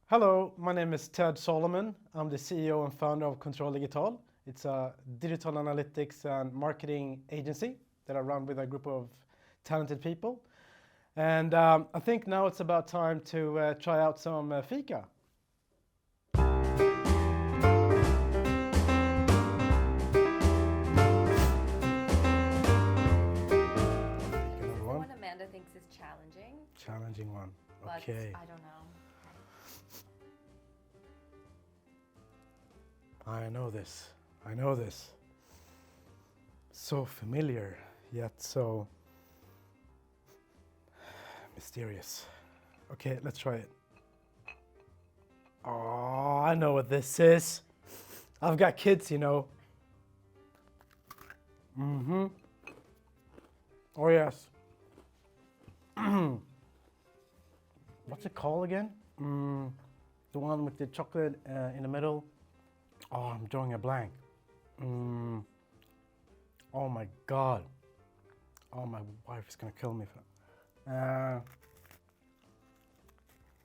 Hello, my name is Ted Solomon. I'm the CEO and founder of CTRL Digital. It's a digital analytics and marketing agency that I run with a group of talented people. And I think now it's about time to try out some Fika. One Amanda thinks is challenging. Challenging one. Okay. But I don't know. I know this. I know this. So familiar, yet so mysterious. Okay, let's try it. Oh, I know what this is. I've got kids, you know. Mm-hmm. Oh, yes. What's it called again? The one with the chocolate in the middle. Oh, I'm drawing a blank. Oh my God. Oh, my wife is gonna kill me for that.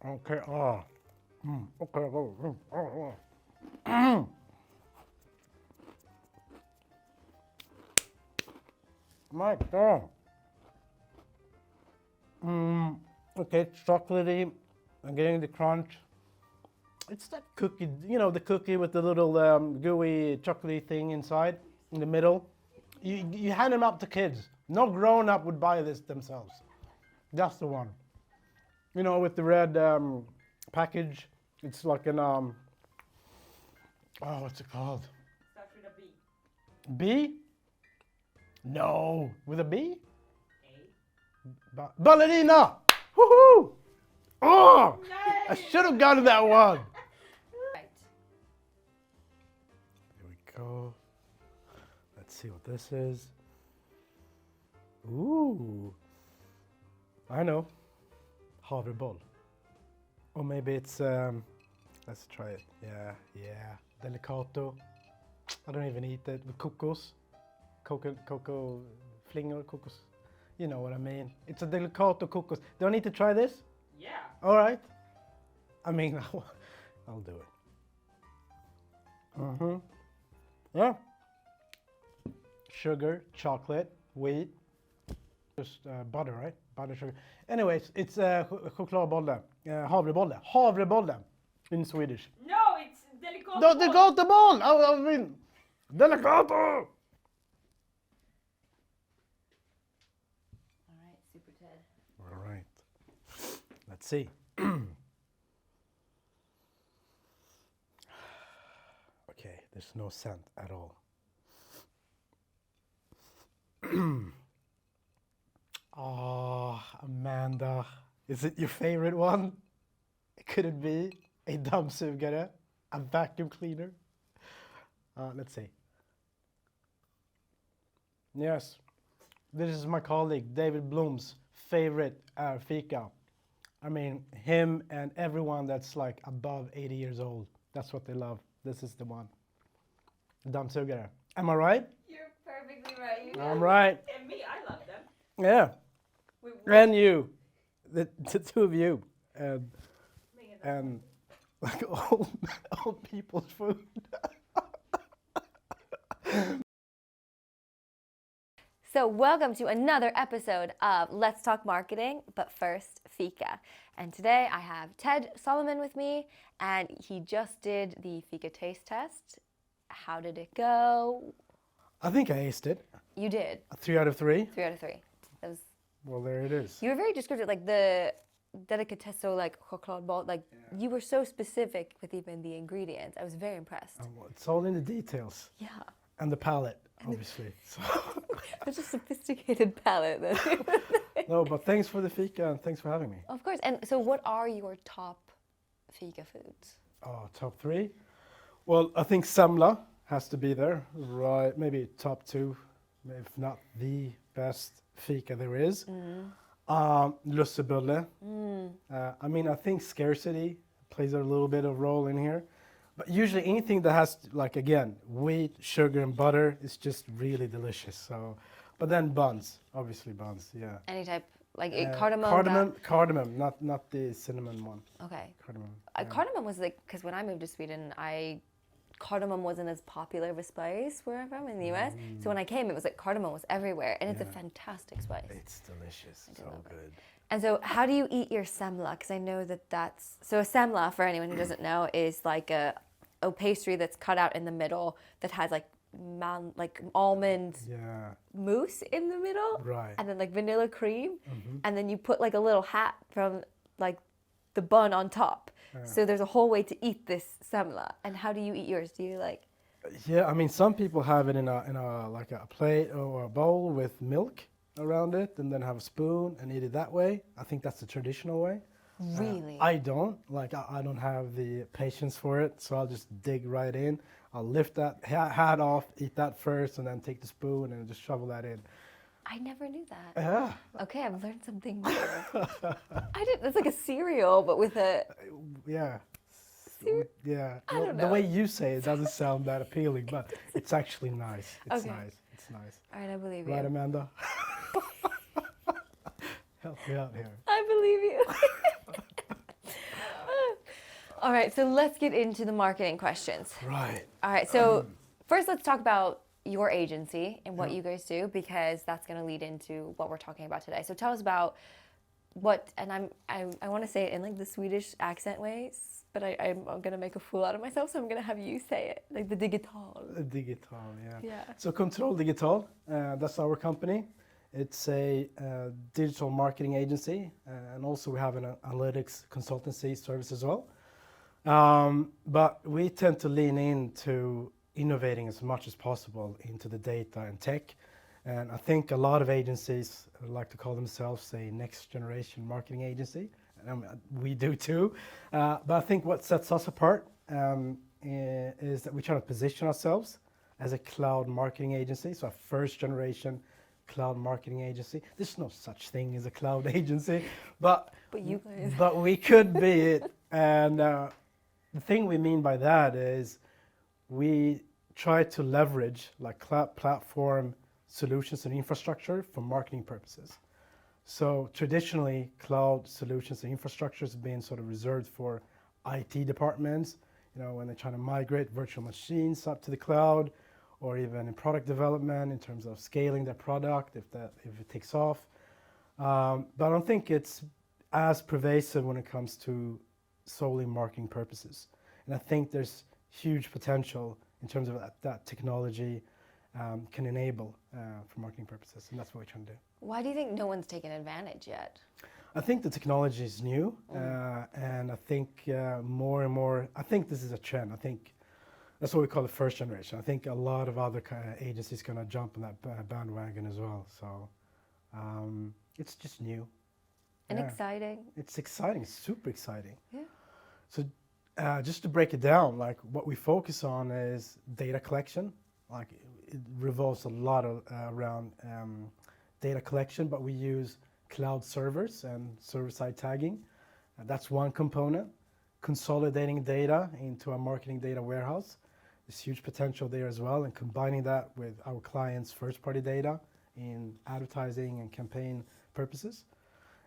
Okay. Oh. Okay. My God. Okay, it's chocolatey. I'm getting the crunch. It's that cookie, you know, the cookie with the little gooey chocolatey thing inside, in the middle. You hand them up to kids. No grown-up would buy this themselves. That's the one. You know, with the red package. It's like an, oh, what's it called? Starts with a B. B? No, with a B? Ballerina! Woohoo! Oh! I should have gotten that one. Right. Here we go. Let's see what this is. Ooh. I know. Havreboll. Or maybe it's, let's try it. Yeah. Delicato. I don't even eat it. With kokos. Cocoa flingor, kokos. You know what I mean. It's a delicato kokos. Do I need to try this? Yeah. All right. I mean, I'll do it. Yeah. Sugar, chocolate, wheat, just butter, right? Butter, sugar. Anyways, it's chokladbolle, havrebolle. Havrebolle in Swedish. No, it's delicato. No, delicato boll! I mean, delicato! All right, Super Ted. All right. Let's see. Okay, there's no scent at all. Oh, Amanda, is it your favorite one? Could it be a dammsugare, a vacuum cleaner? Let's see. Yes, this is my colleague David Blom's favorite Fika. I mean, him and everyone that's like above 80 years old. That's what they love. This is the one. Dammsugare. Am I right? You're perfectly right. I'm right. And me, I love them. Yeah. And you. The two of you. And like old people's food. So welcome to another episode of Let's Talk Marketing, but first, Fika. And today I have Ted Solomon with me, and he just did the Fika taste test. How did it go? I think I aced it. You did. 3 out of 3. 3 out of 3. That was. Well, there it is. You were very descriptive, like the delicatesso, like chokladboll, like you were so specific with even the ingredients. I was very impressed. Well, it's all in the details. Yeah. And the palate, obviously. Such a sophisticated palate. No, but thanks for the Fika and thanks for having me. Of course. And so what are your top Fika foods? Oh, top 3? Well, I think semla has to be there. Right, maybe top 2, if not the best Fika there is. Lussebulle. I mean, I think scarcity plays a little bit of role in here. But usually anything that has, like, again, wheat, sugar, and butter is just really delicious. So, but then buns, obviously buns, yeah. Any type Like cardamom. Cardamom, not the cinnamon one. Okay. Cardamom. Cardamom was like, because when I moved to Sweden, cardamom wasn't as popular of a spice where I'm from in the US. So when I came, it was like cardamom was everywhere, and it's a fantastic spice. It's delicious. So good. And so, how do you eat your semla? Because I know that's so a semla, for anyone who doesn't know, is like a pastry that's cut out in the middle that has like almond mousse in the middle, right? And then like vanilla cream, and then you put like a little hat from like the bun on top. So there's a whole way to eat this semla. And how do you eat yours? Do you like? Yeah, I mean, some people have it in a like a plate or a bowl with milk around it, and then have a spoon and eat it that way. I think that's the traditional way. Really? I don't like. I don't have the patience for it, so I'll just dig right in. I'll lift that hat off, eat that first, and then take the spoon and just shovel that in. I never knew that. Yeah. Okay, I've learned something new. It's like a cereal, but with a. Yeah. Yeah. I don't know. The way you say it doesn't sound that appealing, but it's actually nice. It's nice. It's nice. All right, I believe you. Right, Amanda? Help me out here. I believe you. All right, so let's get into the marketing questions. Right. All right, so first let's talk about your agency and what you guys do, because that's going to lead into what we're talking about today. So tell us about what, and I want to say it in like the Swedish accent ways, but I'm going to make a fool out of myself, so I'm going to have you say it, like the digital. Digital, yeah. Yeah. So CTRL Digital, that's our company. It's a digital marketing agency, and also we have an analytics consultancy service as well. But we tend to lean into innovating as much as possible into the data and tech. And I think a lot of agencies like to call themselves a next generation marketing agency. And we do too. But I think what sets us apart is that we try to position ourselves as a cloud marketing agency. So a first generation cloud marketing agency. There's no such thing as a cloud agency, but you guys. But we could be it. And the thing we mean by that is we try to leverage like cloud platform solutions and infrastructure for marketing purposes. So traditionally, cloud solutions and infrastructure has been sort of reserved for IT departments, when they're trying to migrate virtual machines up to the cloud, or even in product development in terms of scaling their product if it takes off. But I don't think it's as pervasive when it comes to solely marketing purposes. And I think there's huge potential in terms of that technology can enable for marketing purposes, and that's what we're trying to do. Why do you think no one's taken advantage yet? I think the technology is new, and I think more and more, I think this is a trend. I think that's what we call the first generation. I think a lot of other agencies going to jump on that bandwagon as well. So it's just new. And exciting. It's exciting, it's super exciting. Yeah. So just to break it down, like what we focus on is data collection. Like it revolves a lot around data collection, but we use cloud servers and server-side tagging. That's one component. Consolidating data into a marketing data warehouse. There's huge potential there as well, and combining that with our clients' first-party data in advertising and campaign purposes.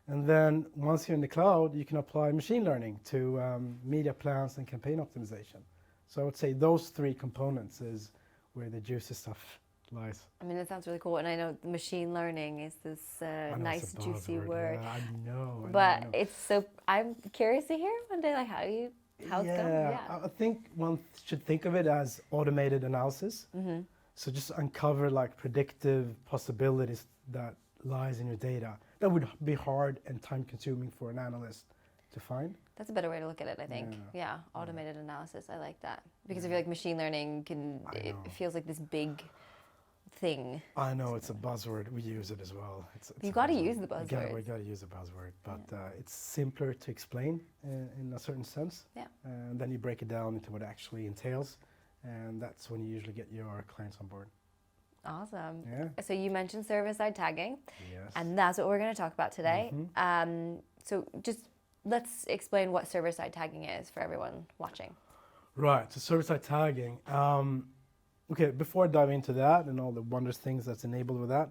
And then once you're in the cloud, you can apply machine learning to media plans and campaign optimization. So I would say those three components is where the juicy stuff lies. I mean, it sounds really cool, and I know machine learning is this nice, juicy word. Yeah, I know. But it's so. I'm curious to hear one day, like how it's going. Yeah, I think one should think of it as automated analysis. Mm-hmm. So just uncover like predictive possibilities that lies in your data. That would be hard and time-consuming for an analyst to find. That's a better way to look at it, I think. Yeah, automated analysis. I like that because I feel like machine learning it feels like this big thing. I know it's a buzzword. We use it as well. You got to use the buzzword. We got to use a buzzword, but it's simpler to explain in a certain sense. Yeah. And then you break it down into what it actually entails, and that's when you usually get your clients on board. Awesome. Yeah. So you mentioned server-side tagging. Yes. And that's what we're going to talk about today. Mm-hmm. So just let's explain what server-side tagging is for everyone watching. Right. So server-side tagging. Okay, before I dive into that and all the wondrous things that's enabled with that,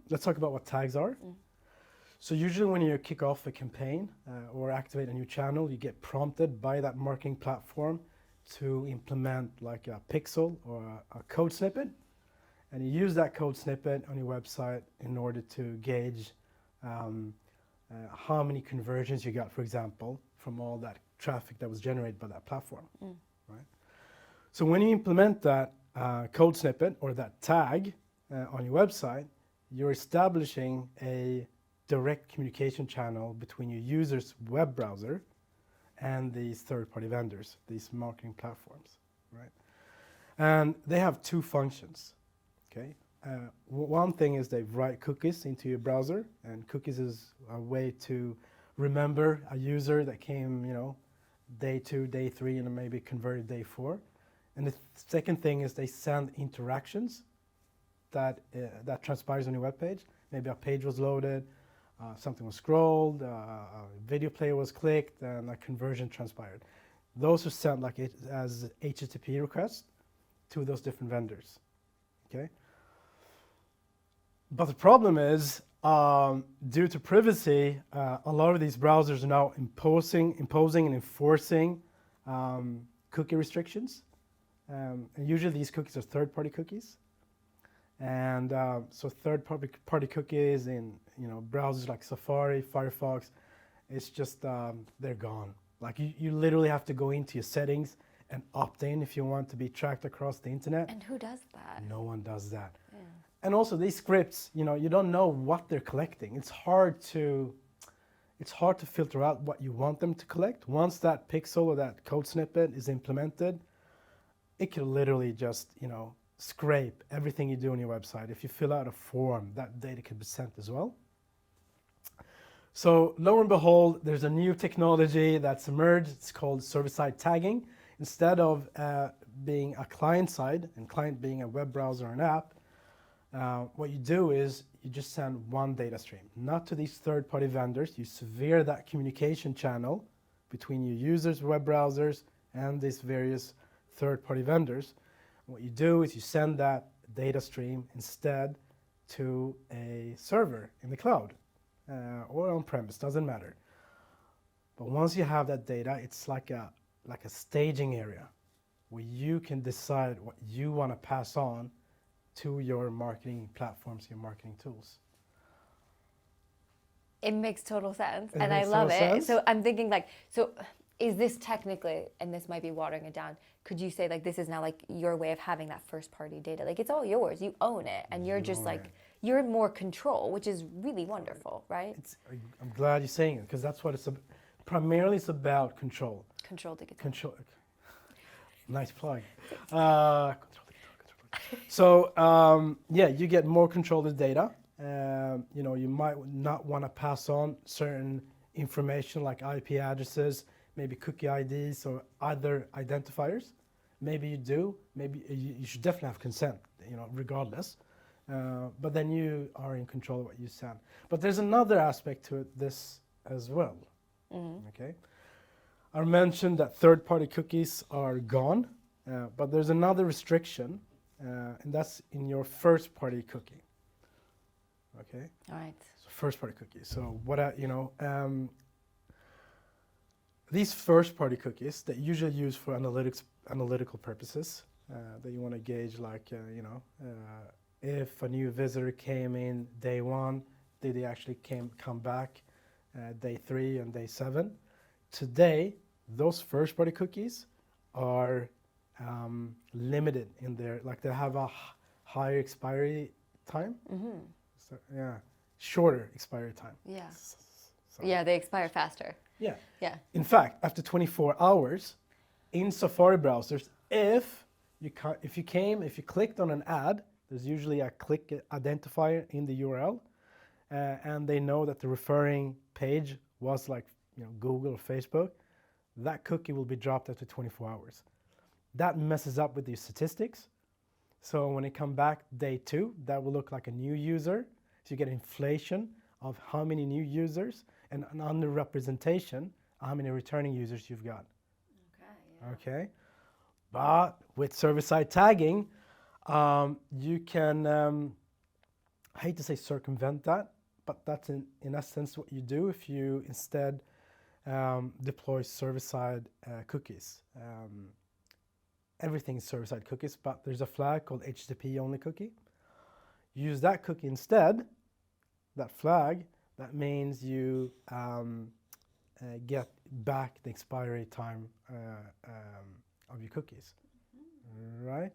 let's talk about what tags are. So usually when you kick off a campaign or activate a new channel, you get prompted by that marketing platform to implement like a pixel or a code snippet. And you use that code snippet on your website in order to gauge how many conversions you got, for example, from all that traffic that was generated by that platform. Right? So when you implement that code snippet or that tag on your website, you're establishing a direct communication channel between your user's web browser and these third-party vendors, these marketing platforms, right? And they have two functions, okay? One thing is they write cookies into your browser, and cookies is a way to remember a user that came, day 2, day 3, and maybe converted day 4. And the second thing is they send interactions that transpires on your web page. Maybe a page was loaded, something was scrolled, a video player was clicked, and a conversion transpired. Those are sent like as HTTP requests to those different vendors, okay? But the problem is, due to privacy, a lot of these browsers are now imposing and enforcing cookie restrictions. And usually these cookies are third-party cookies. And so third-party cookies in browsers like Safari, Firefox, it's just they're gone. Like you literally have to go into your settings and opt in if you want to be tracked across the internet. And who does that? No one does that. Yeah. And also these scripts, you don't know what they're collecting. It's hard to filter out what you want them to collect. Once that pixel or that code snippet is implemented, it can literally just scrape everything you do on your website. If you fill out a form, that data can be sent as well. So lo and behold, there's a new technology that's emerged. It's called server-side tagging. Instead of being a client-side, and client being a web browser or an app, what you do is you just send one data stream, not to these third-party vendors. You sever that communication channel between your users' web browsers and these various third-party vendors. What you do is you send that data stream instead to a server in the cloud or on-premise, doesn't matter. But once you have that data, it's like a staging area where you can decide what you want to pass on to your marketing platforms, your marketing tools. It makes total sense, It and I makes love total it. sense. So I'm thinking is this technically, and this might be watering it down, could you say this is now your way of having that first party data? It's all yours, you own it, and you're just you're in more control, which is really wonderful, right? I'm glad you're saying it, because that's what primarily it's about control. Control digital. Control. Nice plug. So you get more control of the data. You might not want to pass on certain information like IP addresses, maybe cookie IDs or other identifiers. Maybe you do. Maybe you should definitely have consent, regardless. But then you are in control of what you send. But there's another aspect to this as well. Mm-hmm. Okay. I mentioned that third-party cookies are gone, but there's another restriction, and that's in your first-party cookie. Okay. All right. So first-party cookies. So these first-party cookies that usually used for analytical purposes, that you want to gauge, if a new visitor came in day 1, did they actually come back day 3 and day 7? Today, those first-party cookies are limited in their, they have a higher expiry time. Mm-hmm. So, shorter expiry time. Yeah. Yeah, they expire faster. Yeah. Yeah. In fact, after 24 hours, in Safari browsers, if you clicked on an ad, there's usually a click identifier in the URL, and they know that the referring page was Google or Facebook. That cookie will be dropped after 24 hours. That messes up with your statistics. So when it comes back day 2, that will look like a new user. So you get inflation of how many new users and an underrepresentation of how many returning users you've got. Okay. But with server-side tagging, you can, I hate to say circumvent that, but that's in essence what you do if you instead deploy server-side cookies. Everything is server-side cookies, but there's a flag called HTTP only cookie. Use that cookie instead, that flag, that means you get back the expiry time of your cookies, right?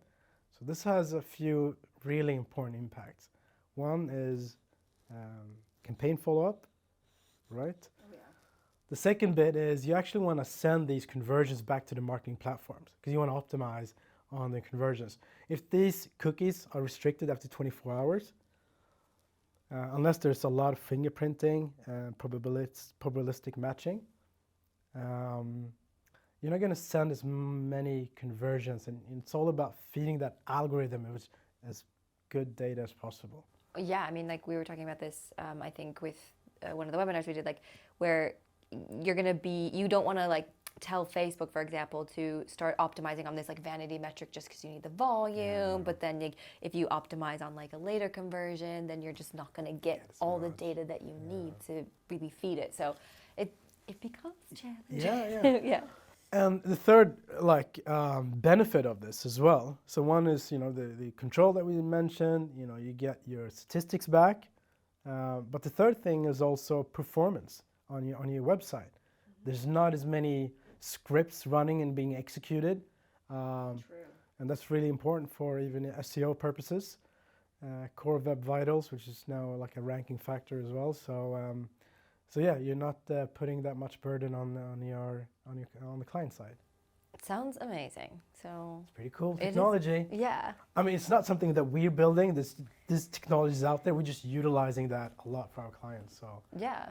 So this has a few really important impacts. One is campaign follow-up, right? The second bit is you actually want to send these conversions back to the marketing platforms because you want to optimize on the conversions. If these cookies are restricted after 24 hours, unless there's a lot of fingerprinting and probabilistic matching, you're not going to send as many conversions, and it's all about feeding that algorithm with as good data as possible. Yeah, I mean, like we were talking about this, I think with one of the webinars we did, like where you don't want to like tell Facebook, for example, to start optimizing on this like vanity metric just because you need the volume, but then if you optimize on like a later conversion, then you're just not going to get all the data that you need to really feed it. So it becomes challenging. Yeah. And the third benefit of this as well. So one is the control that we mentioned. You get your statistics back, but the third thing is also performance on your website. There's not as many scripts running and being executed, and that's really important for even SEO purposes. Core Web Vitals, which is now like a ranking factor as well. So yeah, you're not putting that much burden on the client side. It sounds amazing. So it's pretty cool technology. Yeah. I mean, it's not something that we're building. This technology is out there. We're just utilizing that a lot for our clients. So yeah.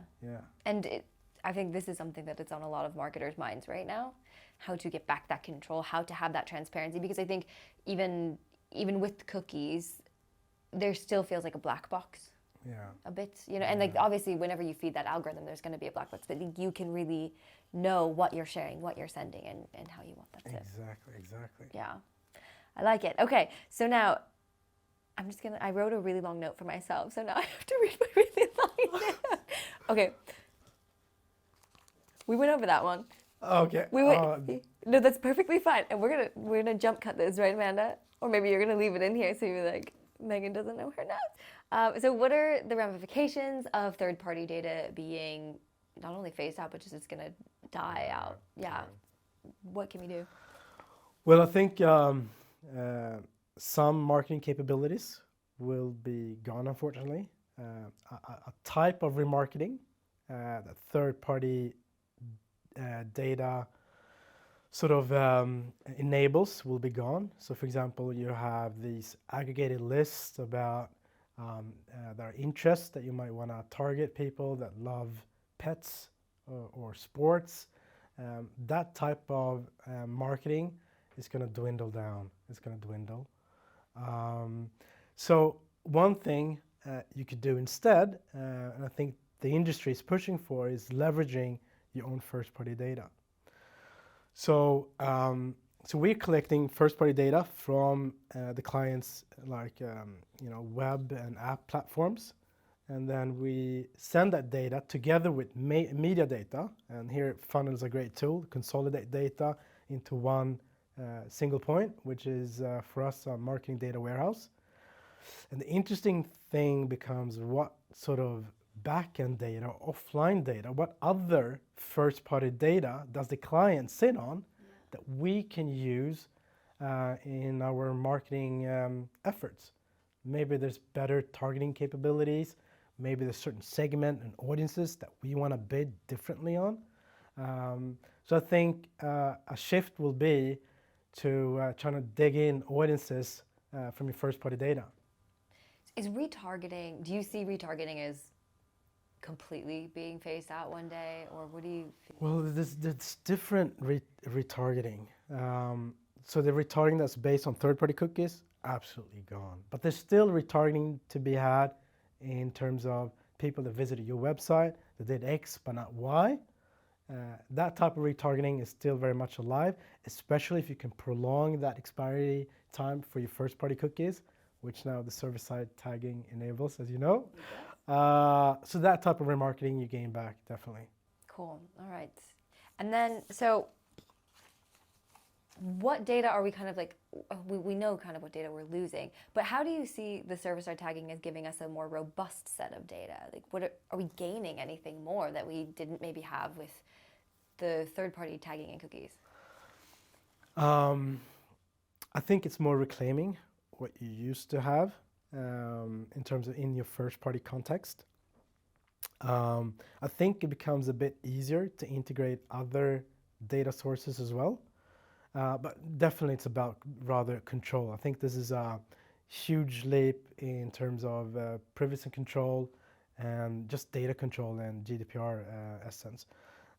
And I think this is something that it's on a lot of marketers' minds right now, how to get back that control, how to have that transparency. Because I think even with cookies, there still feels like a black box. Yeah. A bit, and like obviously whenever you feed that algorithm, there's going to be a black box, but you can really know what you're sharing, what you're sending, and how you want that to. Exactly. Yeah. I like it. Okay, so now I wrote a really long note for myself, so now I have to read my really long note. Okay. We went over that one. Okay. No, that's perfectly fine. And we're gonna jump cut this, right, Amanda? Or maybe you're gonna leave it in here so you're like, Megan doesn't know her notes. So what are the ramifications of third-party data being not only phased out, but just it's gonna die out? Yeah. What can we do? Well, I think some marketing capabilities will be gone, unfortunately. A type of remarketing that third-party data sort of enables will be gone. So for example, you have these aggregated lists about their interests that you might want to target people that love pets or sports. That type of marketing is going to dwindle down. It's going to dwindle. So one thing you could do instead, and I think the industry is pushing for, is leveraging your own first-party data. So we're collecting first-party data from the clients, like web and app platforms, and then we send that data together with media data. And here, Funnel is a great tool, consolidate data into one single point, which is for us a marketing data warehouse. And the interesting thing becomes what sort of backend data, offline data, what other first-party data does the client sit on that we can use in our marketing efforts. Maybe there's better targeting capabilities. Maybe there's certain segment and audiences that we want to bid differently on. So I think a shift will be to trying to dig in audiences from your first-party data. Is retargeting, do you see retargeting as completely being phased out one day, or what do you feel? Well, there's different retargeting. So the retargeting that's based on third-party cookies, absolutely gone. But there's still retargeting to be had in terms of people that visited your website, that did X but not Y. That type of retargeting is still very much alive, especially if you can prolong that expiry time for your first-party cookies, which now the server-side tagging enables, as you know. So that type of remarketing you gain back, definitely. Cool. All right. And then, so what data are we kind of like, we know kind of what data we're losing, but how do you see the server-side tagging as giving us a more robust set of data? Like, are we gaining anything more that we didn't maybe have with the third-party tagging and cookies? I think it's more reclaiming what you used to have in terms of in your first-party context. I think it becomes a bit easier to integrate other data sources as well. But definitely it's about rather control. I think this is a huge leap in terms of privacy control and just data control and GDPR essence.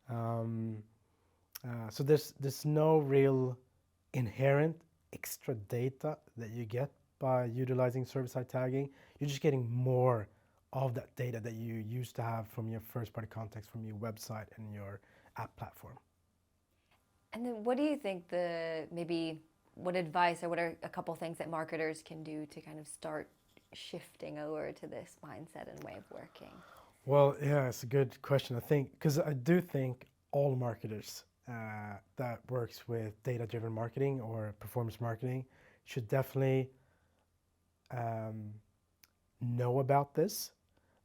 So there's no real inherent extra data that you get by utilizing server-side tagging. You're just getting more of that data that you used to have from your first-party context, from your website and your app platform. And then what do you think what advice or what are a couple things that marketers can do to kind of start shifting over to this mindset and way of working? Well, yeah, it's a good question. Because I do think all marketers that works with data-driven marketing or performance marketing should definitely know about this.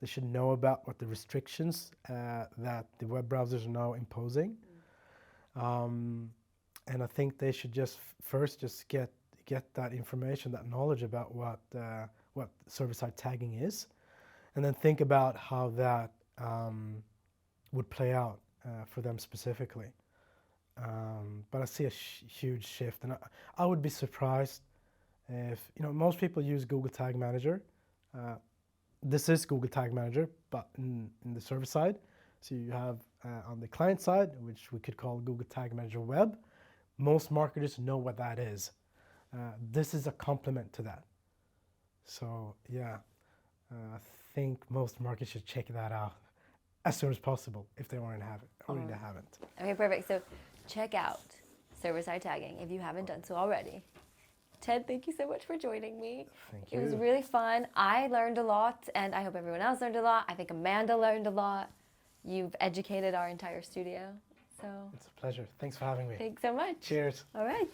They should know about what the restrictions that the web browsers are now imposing. And I think they should just first get that information, that knowledge about what server-side tagging is, and then think about how that would play out for them specifically. But I see a huge shift, and I would be surprised if, most people use Google Tag Manager. This is Google Tag Manager, but in the server side. So you have on the client side, which we could call Google Tag Manager Web. Most marketers know what that is. This is a complement to that. So yeah, I think most marketers should check that out as soon as possible if they already haven't. Okay, perfect. So check out server-side tagging if you haven't done so already. Ted, thank you so much for joining me. Thank you. It was really fun. I learned a lot, and I hope everyone else learned a lot. I think Amanda learned a lot. You've educated our entire studio. So It's a pleasure. Thanks for having me. thanks so much. Cheers. All right.